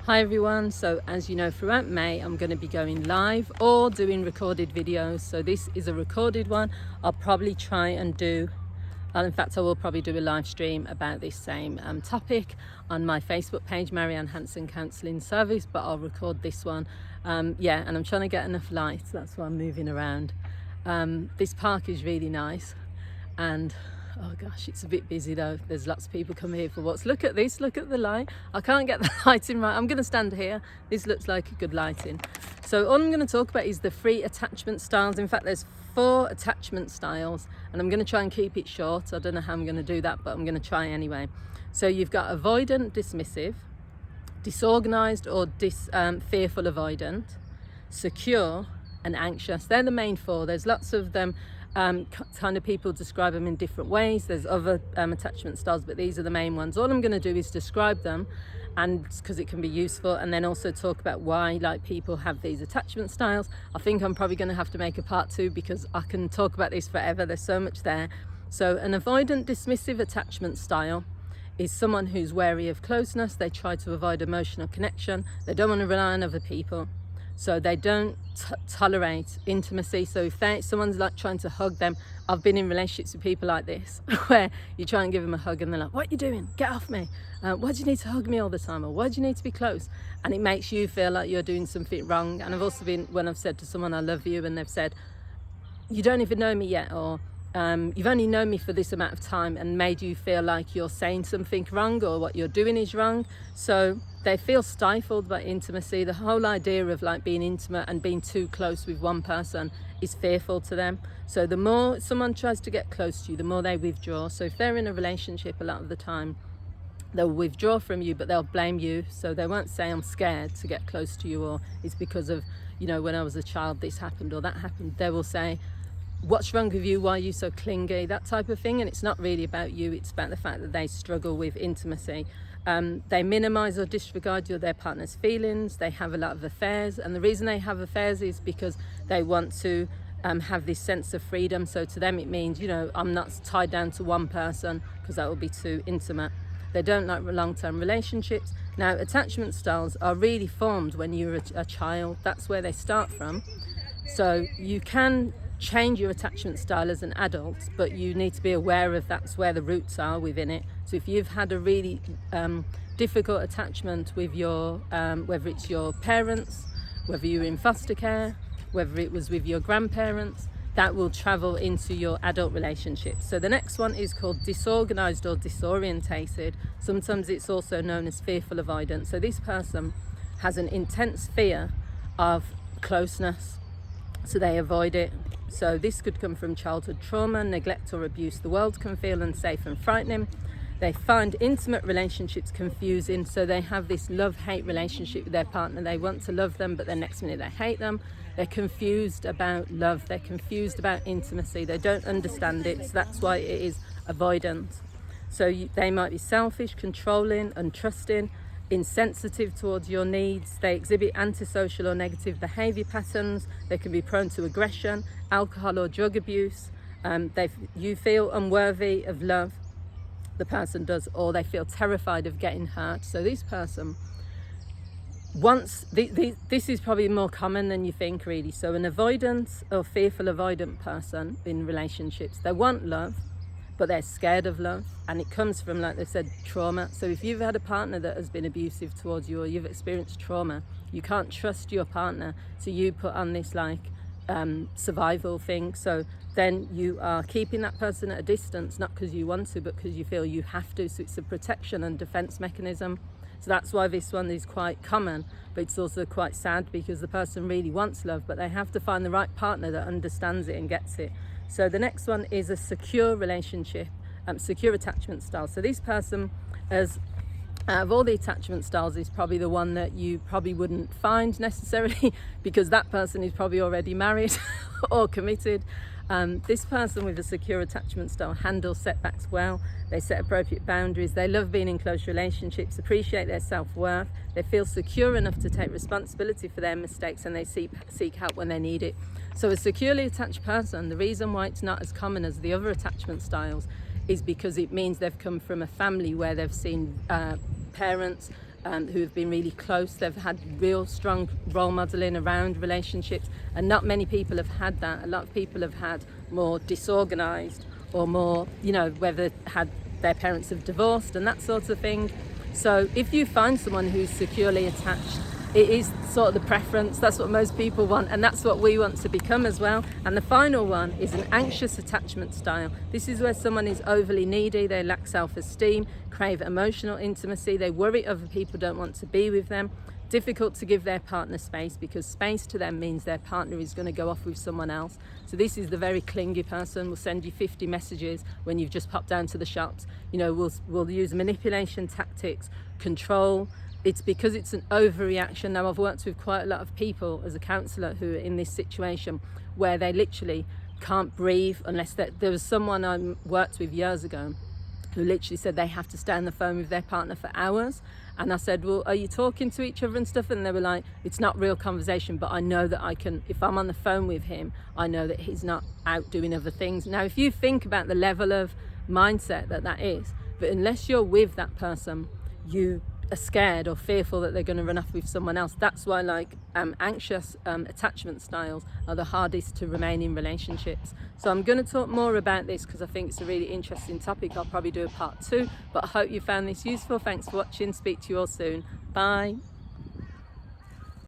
Hi everyone, so as you know, throughout May I'm going to be going live or doing recorded videos. So this is a recorded one. I'll probably try and do, in fact I will probably do a live stream about this same topic on my Facebook page, Marianne Hanson Counselling Service, but I'll record this one. And I'm trying to get enough light, that's why I'm moving around. This park is really nice, and oh gosh, it's a bit busy though. There's lots of people come here for what's. Look at this, look at the light. I can't get the lighting right. I'm going to stand here. This looks like a good lighting. So all I'm going to talk about is the 3 attachment styles. In fact, there's 4 attachment styles, and I'm going to try and keep it short. I don't know how I'm going to do that, but I'm going to try anyway. So you've got avoidant, dismissive, disorganized or fearful avoidant, secure, and anxious. They're the main 4. There's lots of them. Kind of people describe them in different ways. There's other attachment styles, but these are the main ones. All I'm going to do is describe them, and because it can be useful, and then also talk about why people have these attachment styles. I think I'm probably going to have to make a part 2 because I can talk about this forever. There's so much there. So an avoidant dismissive attachment style is someone who's wary of closeness. They try to avoid emotional connection. They don't want to rely on other people. So they don't tolerate intimacy. So if someone's trying to hug them, I've been in relationships with people like this, where you try and give them a hug and they're like, "What are you doing? Get off me. Why do you need to hug me all the time? Or why do you need to be close?" And it makes you feel like you're doing something wrong. And I've also been, when I've said to someone, "I love you," and they've said, "You don't even know me yet," or "You've only known me for this amount of time," and made you feel like you're saying something wrong or what you're doing is wrong. So they feel stifled by intimacy. The whole idea of being intimate and being too close with one person is fearful to them. So the more someone tries to get close to you, the more they withdraw. So if they're in a relationship, a lot of the time they'll withdraw from you, but they'll blame you. So they won't say, "I'm scared to get close to you," or "It's because of, when I was a child this happened or that happened." They will say, "What's wrong with you? Why are you so clingy?" That type of thing. And it's not really about you, it's about the fact that they struggle with intimacy. They minimize or disregard their partner's feelings. They have a lot of affairs, and the reason they have affairs is because they want to have this sense of freedom. So to them it means, I'm not tied down to one person, because that will be too intimate. They don't like long-term relationships. Now, attachment styles are really formed when you're a child. That's where they start from. So you can change your attachment style as an adult, but you need to be aware of that's where the roots are within it. So if you've had a really difficult attachment with your whether it's your parents, whether you're in foster care, whether it was with your grandparents, that will travel into your adult relationships. So the next one is called disorganized or disorientated. Sometimes it's also known as fearful avoidance. So this person has an intense fear of closeness, so they avoid it. So this could come from childhood trauma, neglect or abuse. The world can feel unsafe and frightening. They find intimate relationships confusing, so they have this love-hate relationship with their partner. They want to love them, but the next minute they hate them. They're confused about love. They're confused about intimacy. They don't understand it, so that's why it is avoidant. So they might be selfish, controlling, untrusting, insensitive towards your needs. They exhibit antisocial or negative behaviour patterns. They can be prone to aggression, alcohol or drug abuse. You feel unworthy of love, the person does, or they feel terrified of getting hurt. So this person wants, this is probably more common than you think, really. So an avoidant or fearful avoidant person in relationships, they want love, but they're scared of love, and it comes from, like they said, trauma. So if you've had a partner that has been abusive towards you, or you've experienced trauma, you can't trust your partner, so you put on this survival thing. So then you are keeping that person at a distance, not because you want to, but because you feel you have to. So it's a protection and defense mechanism. So that's why this one is quite common, but it's also quite sad, because the person really wants love, but they have to find the right partner that understands it and gets it. So the next one is a secure relationship, secure attachment style. So this person, as out of all the attachment styles, is probably the one that you probably wouldn't find necessarily, because that person is probably already married or committed. This person with a secure attachment style handles setbacks well. They set appropriate boundaries. They love being in close relationships, appreciate their self-worth. They feel secure enough to take responsibility for their mistakes, and they seek help when they need it. So a securely attached person, the reason why it's not as common as the other attachment styles is because it means they've come from a family where they've seen parents who have been really close. They've had real strong role modeling around relationships, and not many people have had that. A lot of people have had more disorganized, or more, you know, whether had their parents have divorced and that sort of thing. So if you find someone who's securely attached, it is sort of the preference. That's what most people want, and that's what we want to become as well. And the final one is an anxious attachment style. This is where someone is overly needy, they lack self-esteem, crave emotional intimacy, they worry other people don't want to be with them, difficult to give their partner space, because space to them means their partner is going to go off with someone else. So this is the very clingy person, will send you 50 messages when you've just popped down to the shops. You know, will use manipulation tactics, control. It's because it's an overreaction. Now, I've worked with quite a lot of people as a counsellor who are in this situation where they literally can't breathe unless there was someone I worked with years ago who literally said they have to stay on the phone with their partner for hours. And I said, well, are you talking to each other and stuff? And they were like, it's not real conversation, but I know that I can, if I'm on the phone with him, I know that he's not out doing other things. Now, if you think about the level of mindset that is, but unless you're with that person, you are scared or fearful that they're going to run off with someone else. That's why, like, anxious attachment styles are the hardest to remain in relationships. So I'm going to talk more about this because I think it's a really interesting topic. I'll probably do a part 2, but I hope you found this useful. Thanks for watching. Speak to you all soon. Bye.